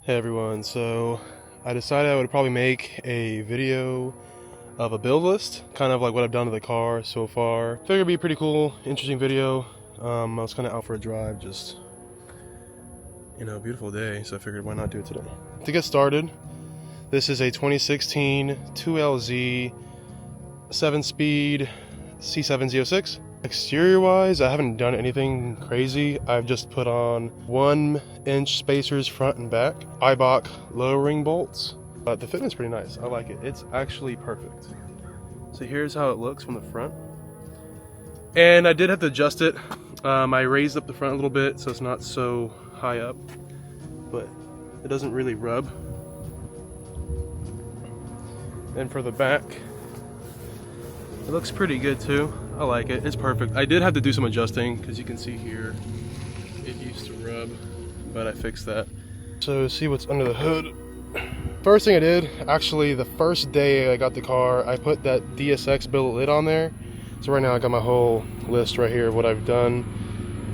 Hey everyone, so I decided I would probably make a video of a build list, kind of like what I've done to the car so far. Figured it'd be a pretty cool, interesting video. I was kind of out for a drive, just, beautiful day, so I figured why not do it today. To get started, this is a 2016 2LZ 7-speed C7 Z06. Exterior wise, I haven't done anything crazy. I've just put on 1-inch spacers front and back, Eibach lowering bolts. But the fitment's pretty nice. I like it. It's actually perfect. So here's how it looks from the front. And I did have to adjust it. I raised up the front a little bit so it's not so high up, but it doesn't really rub. And for the back, it looks pretty good too. I like it. It's perfect. I did have to do some adjusting because you can see here it used to rub, but I fixed that. So see what's under the hood. First thing I did, actually the first day I got the car, I put that DSX billet lid on there. So right now I got my whole list right here of what I've done.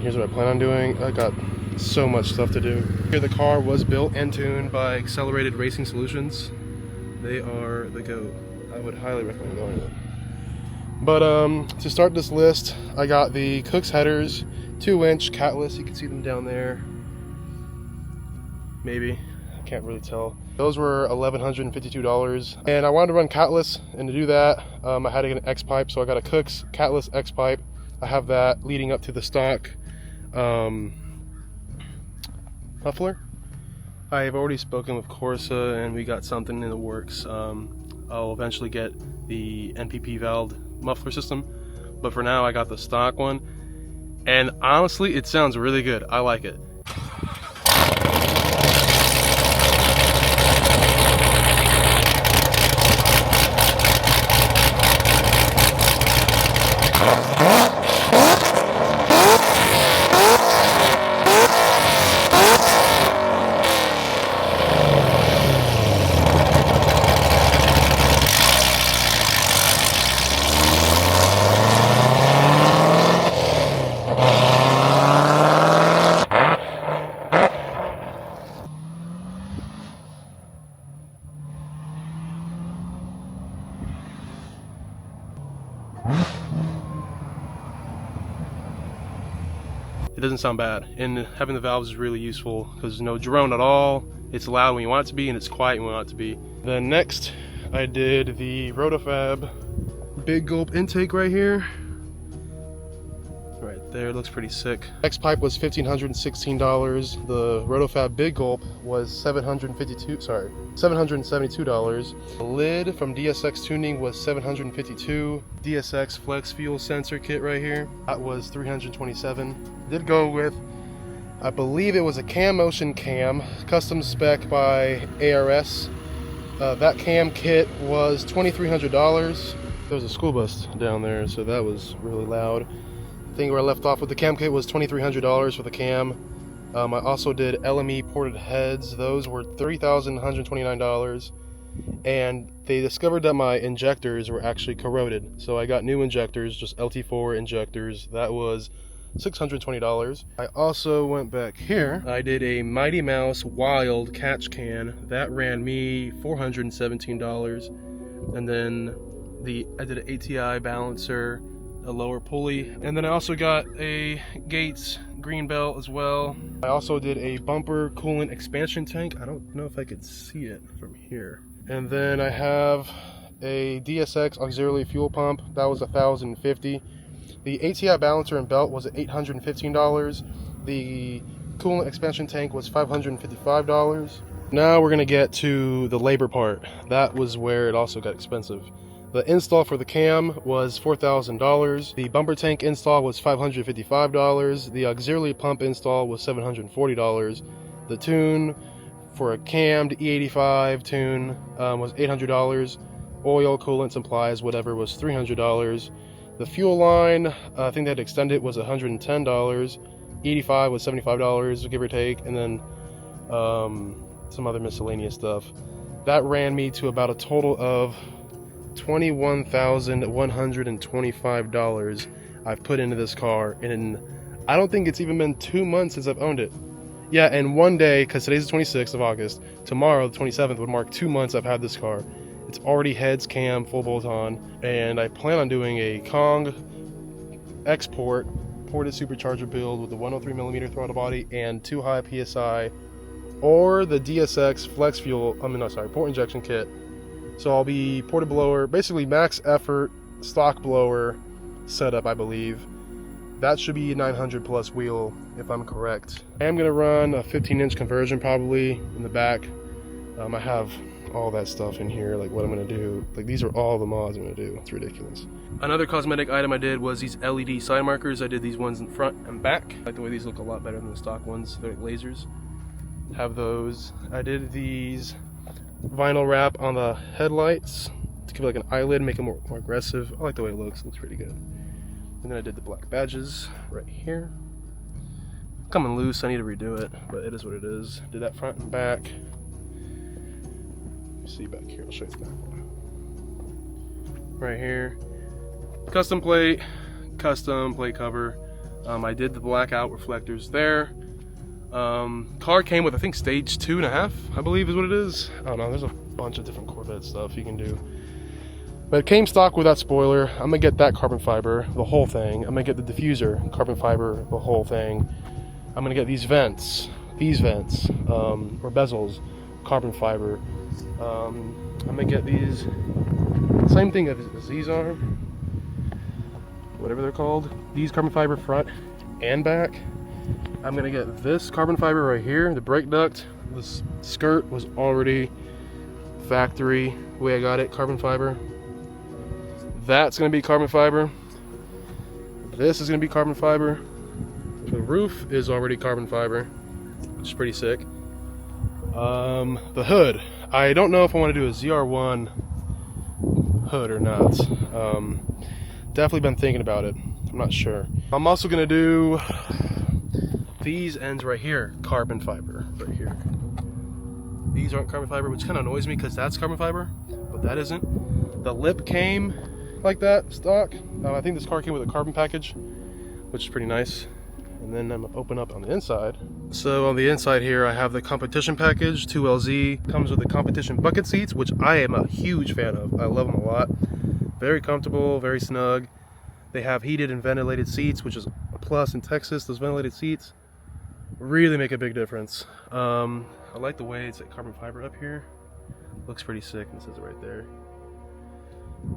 Here's what I plan on doing. I got so much stuff to do. Here the car was built and tuned by Accelerated Racing Solutions. They are the GOAT. I would highly recommend going to them. But to start this list, I got the Kooks headers, 2-inch catless. You can see them down there. Maybe, I can't really tell. Those were $1,152, and I wanted to run catless, and to do that, I had to get an X pipe. So I got a Kooks catless X pipe. I have that leading up to the stock muffler. I have already spoken with Corsa, and we got something in the works. I'll eventually get the NPP valve muffler system, but for now I got the stock one, and honestly it sounds really good. I like it. It doesn't sound bad, and having the valves is really useful because there's no drone at all. It's loud when you want it to be, and it's quiet when you want it to be. Then next, I did the rotofab big gulp intake right here. Right there, looks pretty sick. X pipe was $1,516. The rotofab big gulp was $772. The lid from DSX Tuning was $752. DSX Flex Fuel Sensor Kit right here, that was $327. Did go with, I believe it was a Cammotion cam, custom spec by ARS. That cam kit was $2,300. There was a school bus down there, so that was really loud. I think where I left off with the cam kit was $2,300 for the cam. I also did LME ported heads. Those were $3,129. And they discovered that my injectors were actually corroded. So I got new injectors, just LT4 injectors. That was $620. I also went back here. I did a Mighty Mouse Wild catch can. That ran me $417. And then I did an ATI balancer, a lower pulley, and then I also got a Gates green belt as well. I also did a bumper coolant expansion tank. I don't know if I could see it from here. And then I have a DSX auxiliary fuel pump. That was $1,050. The ATI balancer and belt was $815. The coolant expansion tank was $555. Now we're gonna get to the labor part. That was where it also got expensive. The install for the cam was $4,000. The bumper tank install was $555. The auxiliary pump install was $740. The tune for a cammed E85 tune was $800. Oil, coolant, supplies, whatever, was $300. The fuel line, I think they had to extend it, was $110. E85 was $75, give or take, and then some other miscellaneous stuff. That ran me to about a total of $21,125 I've put into this car, and I don't think it's even been 2 months since I've owned it. Yeah, and one day, because today's the 26th of August, tomorrow, the 27th, would mark 2 months I've had this car. It's already heads, cam, full bolt on, and I plan on doing a Kong export ported supercharger build with the 103mm throttle body and 2 high PSI, or the DSX flex fuel, port injection kit. So I'll be ported blower, basically max effort, stock blower setup, I believe. That should be 900 plus wheel, if I'm correct. I am gonna run a 15-inch conversion probably in the back. I have all that stuff in here, like what I'm gonna do. Like these are all the mods I'm gonna do. It's ridiculous. Another cosmetic item I did was these LED side markers. I did these ones in front and back. I like the way these look a lot better than the stock ones. They're like lasers. Have those. I did these vinyl wrap on the headlights to give it like an eyelid, make it more aggressive. I like the way it looks. It looks pretty good. And then I did the black badges right here. Coming loose, I need to redo it, but it is what it is. Did that front and back. See back here, I'll show you the back one. Right here, custom plate cover. I did the blackout reflectors there. Car came with, I think, stage 2.5, I believe is what it is. I don't know, there's a bunch of different Corvette stuff you can do. But it came stock with that spoiler. I'm gonna get that carbon fiber, the whole thing. I'm gonna get the diffuser, carbon fiber, the whole thing. I'm gonna get these vents, or bezels, carbon fiber. I'm gonna get these, same thing as these are, whatever they're called. These carbon fiber front and back. I'm gonna get this carbon fiber right here, the brake duct. This skirt was already factory, the way I got it, carbon fiber. That's gonna be carbon fiber. This is gonna be carbon fiber. The roof is already carbon fiber, which is pretty sick. The hood. I don't know if I want to do a ZR1 hood or not. Definitely been thinking about it. I'm not sure. I'm also gonna do these ends right here, carbon fiber, right here. These aren't carbon fiber, which kind of annoys me because that's carbon fiber, but that isn't. The lip came like that, stock. I think this car came with a carbon package, which is pretty nice. And then I'm gonna open up on the inside. So on the inside here, I have the competition package, 2LZ. Comes with the competition bucket seats, which I am a huge fan of. I love them a lot. Very comfortable, very snug. They have heated and ventilated seats, which is a plus in Texas. Those ventilated seats really make a big difference. I like the way it's like carbon fiber up here. Looks pretty sick, and it says it right there.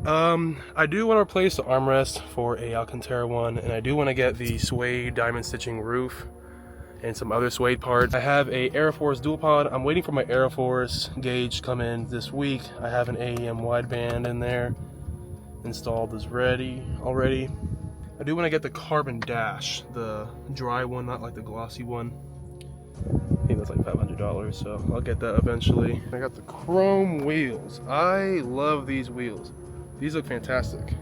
I do want to replace the armrest for a Alcantara one, and I do want to get the suede diamond stitching roof and some other suede parts. I have a Aeroforce dual pod. I'm waiting for my Aeroforce gauge to come in this week. I have an AEM wideband in there installed, is ready already. I do want to get the carbon dash, the dry one, not like the glossy one. I think that's like $500, so I'll get that eventually. I got the chrome wheels. I love these wheels. These look fantastic.